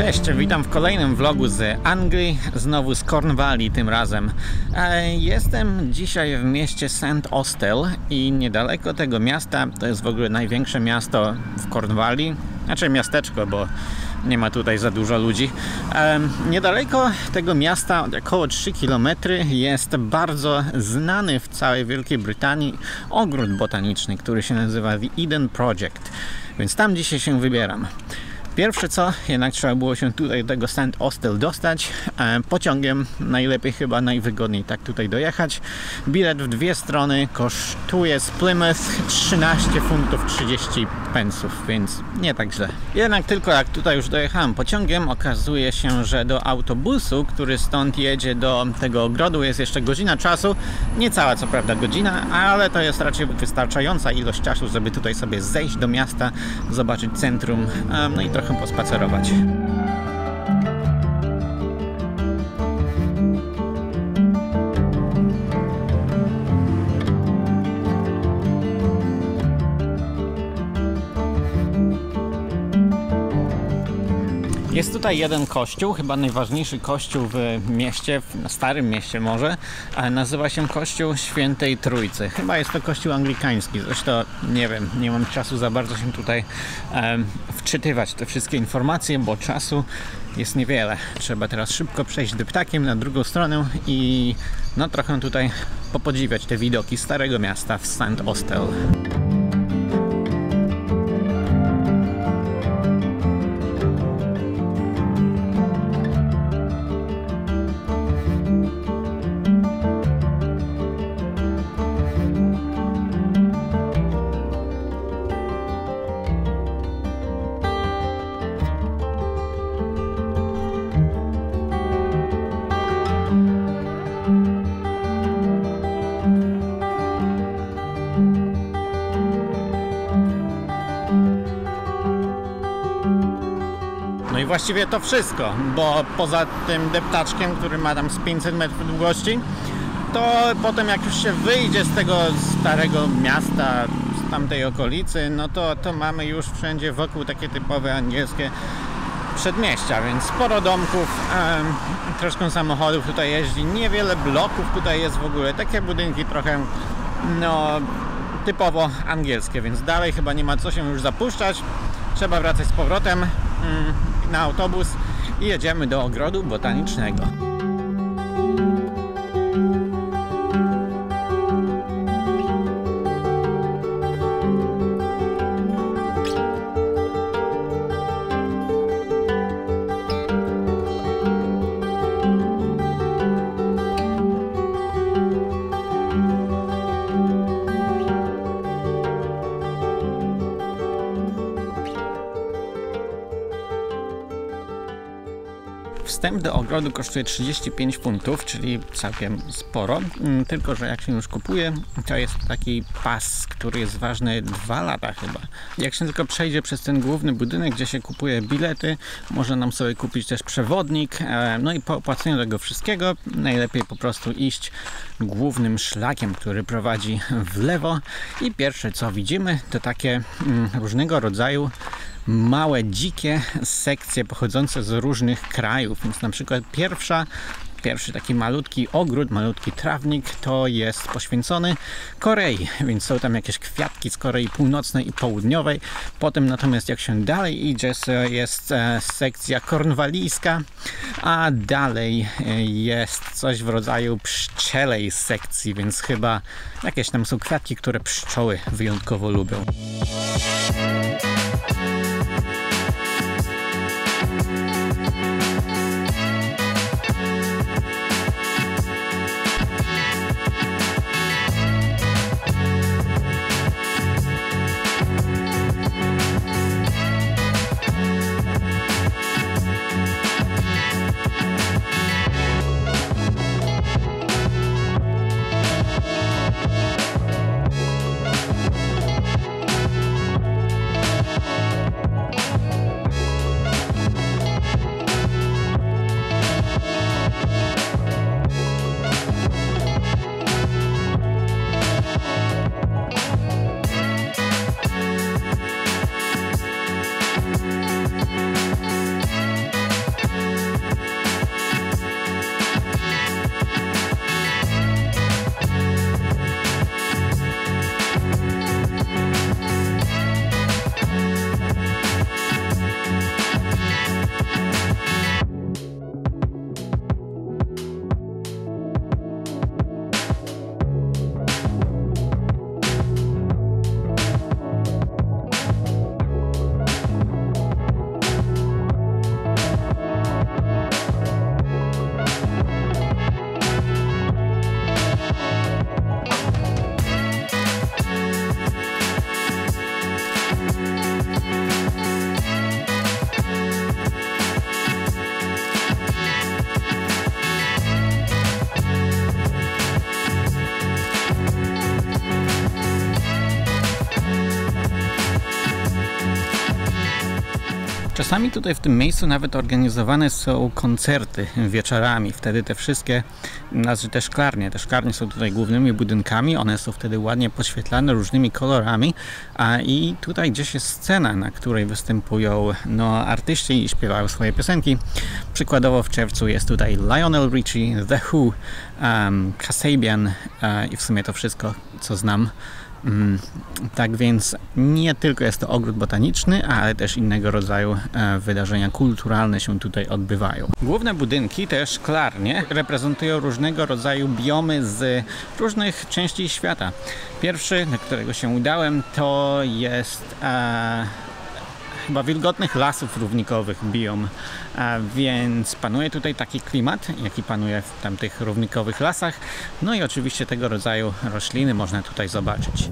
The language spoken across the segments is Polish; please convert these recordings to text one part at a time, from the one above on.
Cześć, witam w kolejnym vlogu z Anglii, znowu z Cornwalli tym razem. Jestem dzisiaj w mieście St. Austell i niedaleko tego miasta, to jest w ogóle największe miasto w Cornwalli, znaczy miasteczko, bo nie ma tutaj za dużo ludzi. Niedaleko tego miasta, około 3 km, jest bardzo znany w całej Wielkiej Brytanii ogród botaniczny, który się nazywa The Eden Project, więc tam dzisiaj się wybieram. Pierwsze co, jednak trzeba było się tutaj do tego St. Austell dostać pociągiem, najlepiej chyba najwygodniej tak tutaj dojechać. Bilet w dwie strony kosztuje z Plymouth 13 funtów 30 pensów, więc nie tak źle. Jednak tylko jak tutaj już dojechałem pociągiem, okazuje się, że do autobusu, który stąd jedzie do tego ogrodu, jest jeszcze godzina czasu. Niecała co prawda godzina, ale to jest raczej wystarczająca ilość czasu, żeby tutaj sobie zejść do miasta, zobaczyć centrum, no i trochę pospacerować. Jest tutaj jeden kościół, chyba najważniejszy kościół w mieście, w starym mieście może. Nazywa się Kościół Świętej Trójcy. Chyba jest to kościół anglikański, zresztą nie wiem, nie mam czasu za bardzo się tutaj wczytywać te wszystkie informacje, bo czasu jest niewiele. Trzeba teraz szybko przejść deptakiem na drugą stronę i no trochę tutaj popodziwiać te widoki starego miasta w St. Austell. I właściwie to wszystko, bo poza tym deptaczkiem, który ma tam z 500 metrów długości, to potem jak już się wyjdzie z tego starego miasta, z tamtej okolicy, no to mamy już wszędzie wokół takie typowe angielskie przedmieścia, więc sporo domków, troszkę samochodów tutaj jeździ, niewiele bloków tutaj jest w ogóle, takie budynki trochę no typowo angielskie, więc dalej chyba nie ma co się już zapuszczać, trzeba wracać z powrotem na autobus i jedziemy do ogrodu botanicznego. Wstęp do ogrodu kosztuje 35 funtów, czyli całkiem sporo, tylko że jak się już kupuje, to jest taki pas, który jest ważny 2 lata chyba. Jak się tylko przejdzie przez ten główny budynek, gdzie się kupuje bilety, można nam sobie kupić też przewodnik, no i po opłaceniu tego wszystkiego najlepiej po prostu iść głównym szlakiem, który prowadzi w lewo i pierwsze co widzimy, to takie różnego rodzaju małe, dzikie sekcje pochodzące z różnych krajów, więc na przykład pierwszy taki malutki ogród, malutki trawnik to jest poświęcony Korei, więc są tam jakieś kwiatki z Korei Północnej i Południowej. Potem natomiast jak się dalej idzie, jest sekcja kornwalijska, a dalej jest coś w rodzaju pszczelej sekcji, więc chyba jakieś tam są kwiatki, które pszczoły wyjątkowo lubią. Czasami tutaj w tym miejscu nawet organizowane są koncerty wieczorami. Wtedy te wszystkie, znaczy te szklarnie są tutaj głównymi budynkami. One są wtedy ładnie podświetlane różnymi kolorami. I tutaj gdzieś jest scena, na której występują artyści i śpiewają swoje piosenki. Przykładowo w czerwcu jest tutaj Lionel Richie, The Who, Kasabian i w sumie to wszystko, co znam. Tak więc nie tylko jest to ogród botaniczny, ale też innego rodzaju wydarzenia kulturalne się tutaj odbywają. Główne budynki, te szklarnie, reprezentują różnego rodzaju biomy z różnych części świata. Pierwszy, do którego się udałem, to jest chyba wilgotnych lasów równikowych biom, więc panuje tutaj taki klimat, jaki panuje w tamtych równikowych lasach. No i oczywiście tego rodzaju rośliny można tutaj zobaczyć.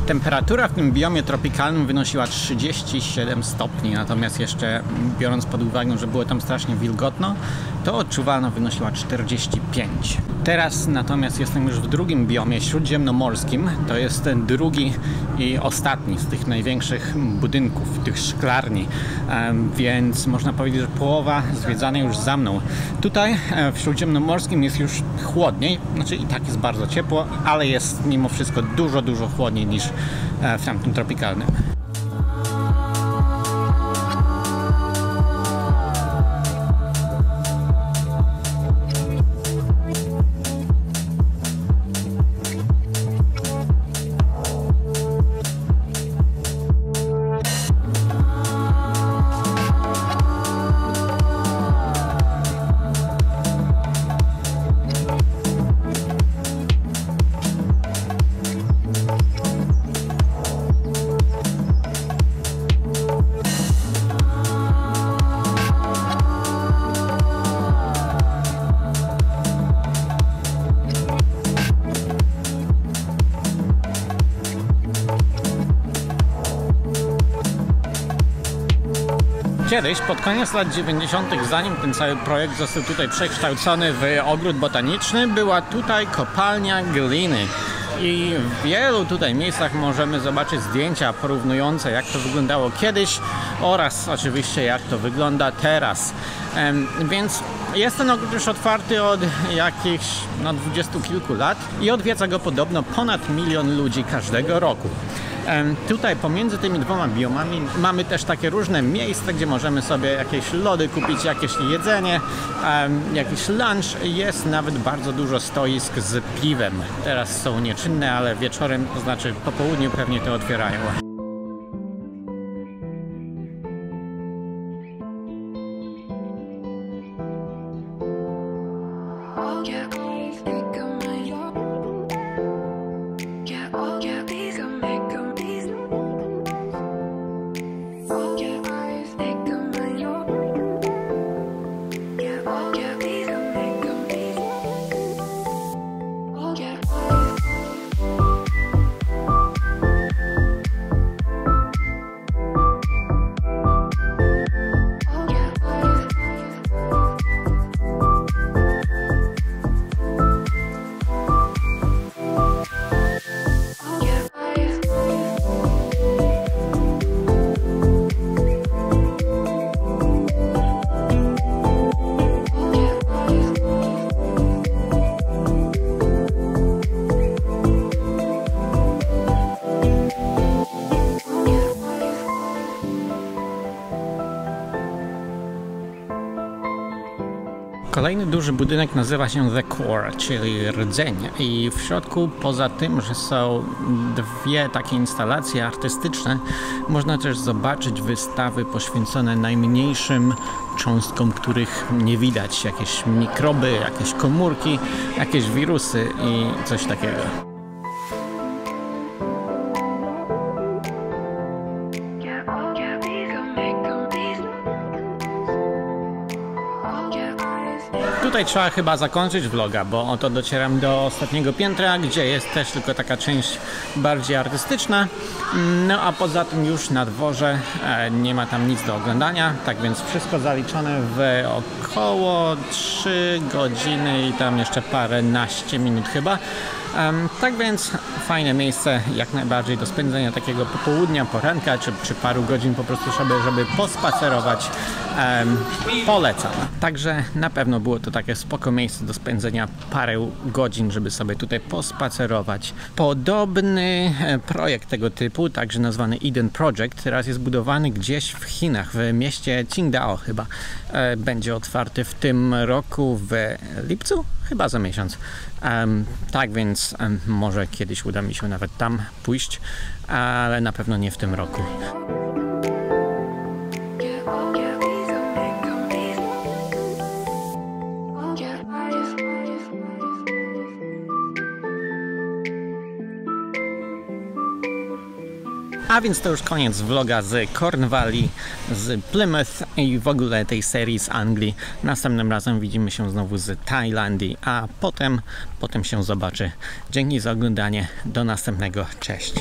Temperatura w tym biomie tropikalnym wynosiła 37 stopni, natomiast jeszcze biorąc pod uwagę, że było tam strasznie wilgotno, to odczuwalna wynosiła 45. Teraz natomiast jestem już w drugim biomie śródziemnomorskim. To jest ten drugi i ostatni z tych największych budynków, tych szklarni, więc można powiedzieć, że połowa zwiedzanej już za mną. Tutaj w śródziemnomorskim jest już chłodniej, znaczy i tak jest bardzo ciepło, ale jest mimo wszystko dużo chłodniej niż w tamtym tropikalnym. Kiedyś, pod koniec lat 90., zanim ten cały projekt został tutaj przekształcony w ogród botaniczny, była tutaj kopalnia gliny. I w wielu tutaj miejscach możemy zobaczyć zdjęcia porównujące, jak to wyglądało kiedyś oraz oczywiście jak to wygląda teraz. Więc jest ten ogród już otwarty od jakichś 20 kilku lat i odwiedza go podobno ponad 1 milion ludzi każdego roku. Tutaj pomiędzy tymi dwoma biomami mamy też takie różne miejsca, gdzie możemy sobie jakieś lody kupić, jakieś jedzenie, jakiś lunch. Jest nawet bardzo dużo stoisk z piwem. Teraz są nieczynne, ale wieczorem, to znaczy po południu pewnie to otwierają. Kolejny duży budynek nazywa się The Core, czyli rdzeń, i w środku, poza tym, że są dwie takie instalacje artystyczne, można też zobaczyć wystawy poświęcone najmniejszym cząstkom, których nie widać, jakieś mikroby, jakieś komórki, jakieś wirusy i coś takiego. Tutaj trzeba chyba zakończyć vloga, bo oto docieram do ostatniego piętra, gdzie jest też tylko taka część bardziej artystyczna. No a poza tym już na dworze nie ma tam nic do oglądania, tak więc wszystko zaliczone w około 3 godziny i tam jeszcze paręnaście minut chyba. Tak więc fajne miejsce jak najbardziej do spędzenia takiego popołudnia, poranka czy paru godzin po prostu sobie, żeby pospacerować. Polecam. Także na pewno było to takie spoko miejsce do spędzenia parę godzin, żeby sobie tutaj pospacerować. Podobny projekt tego typu, także nazwany Eden Project, teraz jest budowany gdzieś w Chinach, w mieście Qingdao chyba. Będzie otwarty w tym roku w lipcu? Chyba za miesiąc. Tak więc może kiedyś uda mi się nawet tam pójść, ale na pewno nie w tym roku. A więc to już koniec vloga z Corn Valley, z Plymouth i w ogóle tej serii z Anglii. Następnym razem widzimy się znowu z Tajlandii, a potem się zobaczy. Dzięki za oglądanie. Do następnego. Cześć.